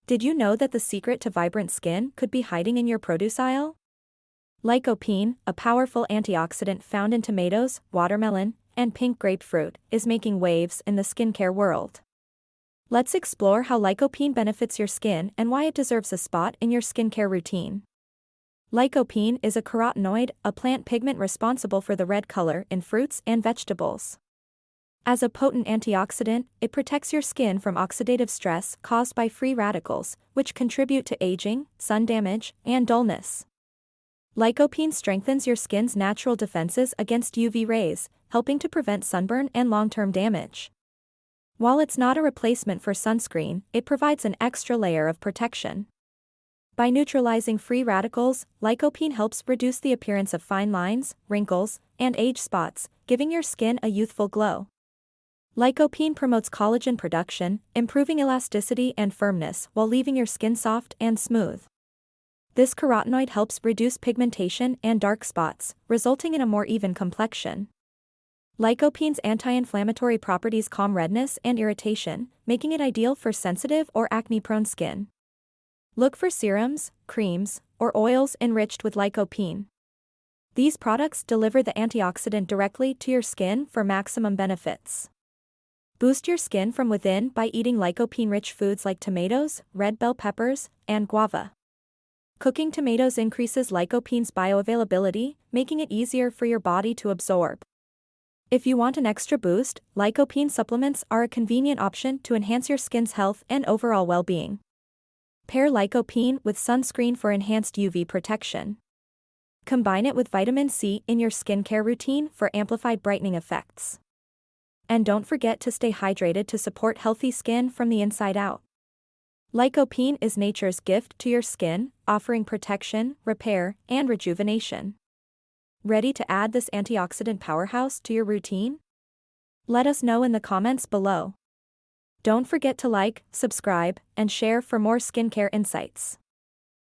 Did you know that the secret to vibrant skin could be hiding in your produce aisle? Lycopene, a powerful antioxidant found in tomatoes, watermelon, and pink grapefruit, is making waves in the skincare world. Let's explore how lycopene benefits your skin and why it deserves a spot in your skincare routine. Lycopene is a carotenoid, a plant pigment responsible for the red color in fruits and vegetables. As a potent antioxidant, it protects your skin from oxidative stress caused by free radicals, which contribute to aging, sun damage, and dullness. Lycopene strengthens your skin's natural defenses against UV rays, helping to prevent sunburn and long-term damage. While it's not a replacement for sunscreen, it provides an extra layer of protection. By neutralizing free radicals, lycopene helps reduce the appearance of fine lines, wrinkles, and age spots, giving your skin a youthful glow. Lycopene promotes collagen production, improving elasticity and firmness while leaving your skin soft and smooth. This carotenoid helps reduce pigmentation and dark spots, resulting in a more even complexion. Lycopene's anti-inflammatory properties calm redness and irritation, making it ideal for sensitive or acne-prone skin. Look for serums, creams, or oils enriched with lycopene. These products deliver the antioxidant directly to your skin for maximum benefits. Boost your skin from within by eating lycopene-rich foods like tomatoes, red bell peppers, and guava. Cooking tomatoes increases lycopene's bioavailability, making it easier for your body to absorb. If you want an extra boost, lycopene supplements are a convenient option to enhance your skin's health and overall well-being. Pair lycopene with sunscreen for enhanced UV protection. Combine it with vitamin C in your skincare routine for amplified brightening effects. And don't forget to stay hydrated to support healthy skin from the inside out. Lycopene is nature's gift to your skin, offering protection, repair, and rejuvenation. Ready to add this antioxidant powerhouse to your routine? Let us know in the comments below. Don't forget to like, subscribe, and share for more skincare insights.